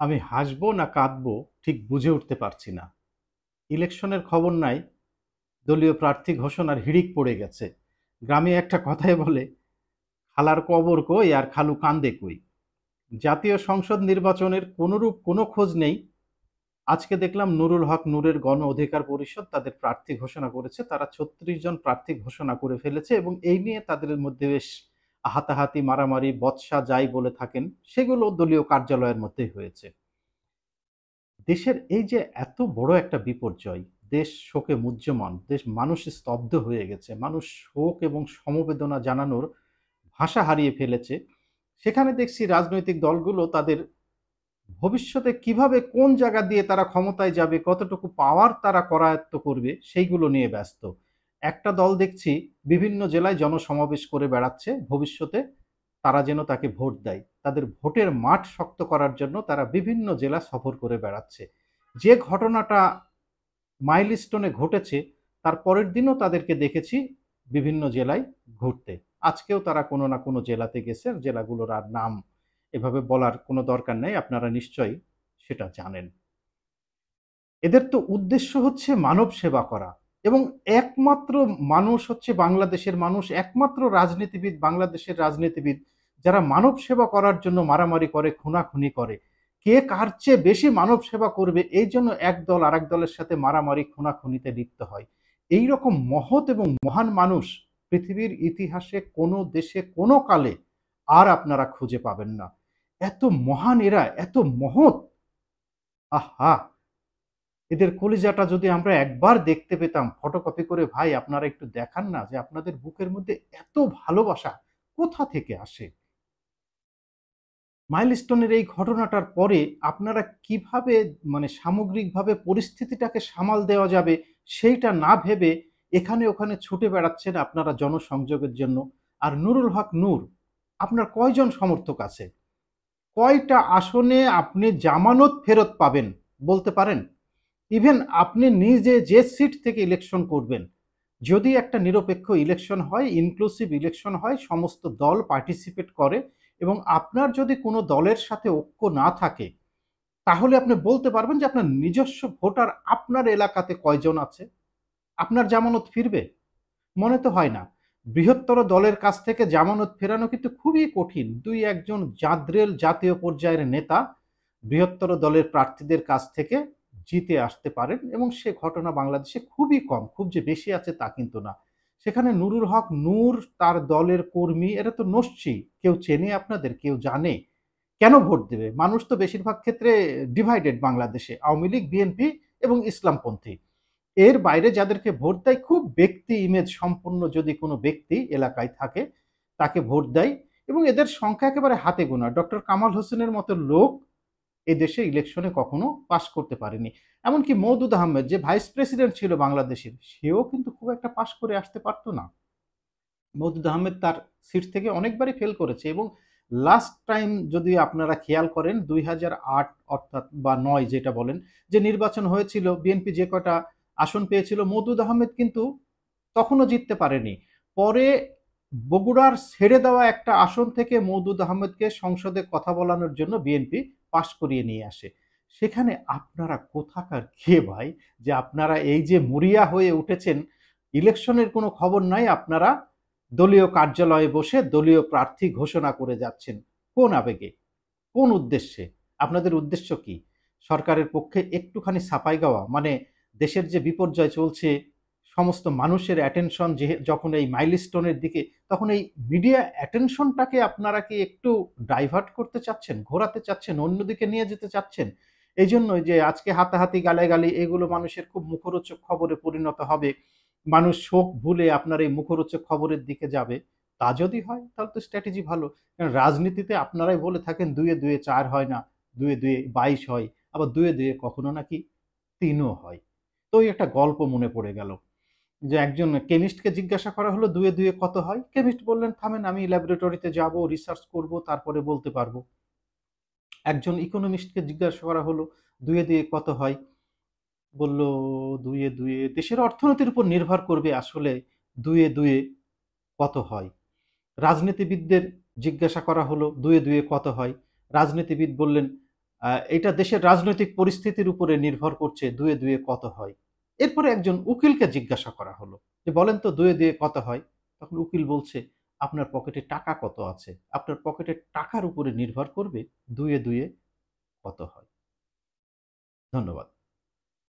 আমি হাসবো না কাঁদবো ঠিক বুঝে উঠতে পারছি না। ইলেকশনের খবর নাই, দলীয় প্রার্থী ঘোষণার হিড়িক পড়ে গেছে। গ্রামে একটা কথাই বলে, খালার কবর কই আর খালু কান্দে কই। জাতীয় সংসদ নির্বাচনের কোনরূপ কোনো খোঁজ নেই। আজকে দেখলাম নুরুল হক নূরের গণ অধিকার পরিষদ তাদের প্রার্থী ঘোষণা করেছে। তারা ৩৬ জন প্রার্থী ঘোষণা করে ফেলেছে এবং এই নিয়ে তাদের মধ্যে বেশ হাতাহাতি, মারামারি, বচসা যাই বলে থাকেন সেগুলো দলীয় কার্যালয়ের মধ্যেই হয়েছে। দেশের এই যে এত বড় একটা বিপর্যয়, দেশ শোকে মুহ্যমান, দেশ মানুষ স্তব্ধ হয়ে গেছে, মানুষ শোক এবং সমবেদনা জানানোর ভাষা হারিয়ে ফেলেছে। সেখানে দেখছি রাজনৈতিক দলগুলো তাদের ভবিষ্যতে কিভাবে কোন জায়গা দিয়ে তারা ক্ষমতায় যাবে, কতটুকু পাওয়ার তারা করায়ত্ত করবে সেইগুলো নিয়ে ব্যস্ত। একটা দল দেখছি বিভিন্ন জেলায় জনসমাবেশ করে বেড়াচ্ছে ভবিষ্যতে তারা যেন তাকে ভোট দেয়। তাদের ভোটের মাঠ শক্ত করার জন্য তারা বিভিন্ন জেলা সফর করে বেড়াচ্ছে। যে ঘটনাটা মাইলস্টোনে ঘটেছে তার পরের দিনও তাদেরকে দেখেছি বিভিন্ন জেলায় ঘুরতে। আজকেও তারা কোনো না কোনো জেলাতে গেছে, জেলাগুলোর আর নাম এভাবে বলার কোনো দরকার নেই, আপনারা নিশ্চয়ই সেটা জানেন। এদের তো উদ্দেশ্য হচ্ছে মানব সেবা করা এবং একমাত্র মানুষ হচ্ছে বাংলাদেশের মানুষ, একমাত্র রাজনীতিবিদ বাংলাদেশের রাজনীতিবিদ যারা মানব সেবা করার জন্য মারামারি করে, খুনাখুনি করে। কে কার চেয়ে বেশি মানব সেবা করবে এই জন্য এক দল আরেক দলের সাথে মারামারি খুনাখুনিতে লিপ্ত হয়। এই রকম মহৎ এবং মহান মানুষ পৃথিবীর ইতিহাসে কোনো দেশে কোনো কালে আর আপনারা খুঁজে পাবেন না। এত মহান এরা, এত মহৎ, আহা! এদের কলিজাটা যদি আমরা একবার দেখতে পেতাম ফটোকপি করে, ভাই আপনারা একটু দেখান না যে আপনাদের বুকের মধ্যে এত ভালোবাসা কোথা থেকে আসে। মাইলস্টোনের এই ঘটনাটার পরে আপনারা কিভাবে মানে সামগ্রিকভাবে পরিস্থিতিটাকে সামাল দেওয়া যাবে সেইটা না ভেবে এখানে ওখানে ছুটে বেড়াচ্ছেন আপনারা জনসংযোগের জন্য। আর নুরুল হক নূর, আপনার কয়জন সমর্থক আছে? কয়টা আসনে আপনি জামানত ফেরত পাবেন বলতে পারেন? ইভেন আপনি নিজে যে সিট থেকে ইলেকশন করবেন, যদি একটা নিরপেক্ষ ইলেকশন হয়, ইনক্লুসিভ ইলেকশন হয়, সমস্ত দল পার্টিসিপেট করে এবং আপনার যদি কোনো দলের সাথে ঐক্য না থাকে, তাহলে আপনি বলতে পারবেন যে আপনার নিজস্ব ভোটার আপনার এলাকাতে কয়জন আছে? আপনার জামানত ফিরবে? মনে তো হয় না। বৃহত্তর দলের কাছ থেকে জামানত ফেরানো কিন্তু খুবই কঠিন। ২-১ জন জাদ্রেল জাতীয় পর্যায়ের নেতা বৃহত্তর দলের প্রার্থীদের কাছ থেকে জিতে আসতে পারেন এবং সে ঘটনা বাংলাদেশে খুবই কম। খুব যে বেশি আছে তা কিন্তু না। সেখানে নুরুল হক নূর, তার দলের কর্মী এরা তো নস্যি। কেউ চেনে আপনাদের? কেউ জানে? কেন ভোট দেবে? মানুষ তো বেশিরভাগ ক্ষেত্রে ডিভাইডেড বাংলাদেশে। আওয়ামী লীগ, বিএনপি এবং ইসলামপন্থী। এর বাইরে যাদেরকে ভোট দেয় খুব ব্যক্তি ইমেজ সম্পন্ন যদি কোনো ব্যক্তি এলাকায় থাকে তাকে ভোট দেয় এবং এদের সংখ্যা একেবারে হাতে গোনা। ডক্টর কামাল হোসেনের মতো লোক এই দেশে ইলেকশনে কখনো পাশ করতে পারেনি। এমনকি মওদুদ আহমেদ যে ভাইস প্রেসিডেন্ট ছিল বাংলাদেশের, সেও কিন্তু খুব একটা পাশ করে আসতে পারতো না। মওদুদ আহমেদ তার সিট থেকে অনেকবারই ফেল করেছে এবং লাস্ট টাইম যদি আপনারা খেয়াল করেন ২০০৮ অর্থাৎ বা ৯ যেটা বলেন, যে নির্বাচন হয়েছিল বিএনপি যে কটা আসন পেয়েছিল মওদুদ আহমেদ কিন্তু তখনও জিততে পারেনি। পরে বগুড়ার ছেড়ে দেওয়া একটা আসন থেকে মওদুদ আহমেদকে সংসদে কথা বলানোর জন্য বিএনপি পাশ করিয়ে নিয়ে আসে। সেখানে আপনারা কোথাকার কে ভাই, যে আপনারা এই যে মরিয়া হয়ে উঠেছেন, ইলেকশনের কোনো খবর নাই, আপনারা দলীয় কার্যালয়ে বসে দলীয় প্রার্থী ঘোষণা করে যাচ্ছেন। কোন আবেগে? কোন উদ্দেশ্যে? আপনাদের উদ্দেশ্য কি? সরকারের পক্ষে একটুখানি সাফাই গাওয়া? মানে দেশের যে বিপর্যয় চলছে, সমস্ত মানুষের অ্যাটেনশন যে যখন এই মাইলস্টোনের দিকে, তখন এই মিডিয়া অ্যাটেনশনটাকে আপনারা কি একটু ডাইভার্ট করতে চাচ্ছেন, ঘোরাতে চাচ্ছেন, অন্যদিকে নিয়ে যেতে চাচ্ছেন? এইজন্যই যে আজকে হাতাহাতি, গালাগালি এগুলো মানুষের খুব মুখরোচক খবরে পরিণত হবে। মানুষ শোক ভুলে আপনার এই মুখরোচক খবরের দিকে যাবে। তা যদি হয় তাহলে তো স্ট্র্যাটেজি ভালো। কারণ রাজনীতিতে আপনারাই বলে থাকেন ২ এ ২ এ ৪ হয় না, ২ এ ২ এ ২২ হয়, আবার ২ এ ২ এ কখনো নাকি ৩ ও হয়। তো ওই একটা গল্প মনে পড়ে গেল যে একজন কেমিস্টকে জিজ্ঞাসা করা হলো ২ এ ২ এ কত হয়? কেমিস্ট বললেন, থামেন আমি ল্যাবরেটরিতে যাব, রিসার্চ করব, তারপরে বলতে পারবো। একজন ইকোনমিস্টকে জিজ্ঞাসা করা হলো ২ এ ২ এ কত হয়? বলল ২ এ ২ এ দেশের অর্থনীতির উপর নির্ভর করবে আসলে ২ এ ২ এ কত হয়। রাজনীতিবিদদের জিজ্ঞাসা করা হলো ২ এ ২ এ কত হয়? রাজনীতিবিদ বললেন এটা দেশের রাজনৈতিক পরিস্থিতির উপরে নির্ভর করছে দুয়ে, দুয়ে কত হয়? এরপরে একজন উকিলকে জিজ্ঞাসা করা হলো যে, "বলেন তো দুয়ে, দুয়ে কত হয়?" তখন উকিল বলছে, "আপনার পকেটে টাকা কত আছে? আপনার পকেটের টাকার উপরে নির্ভর করবে দুয়ে, দুয়ে কত হয়?" ধন্যবাদ।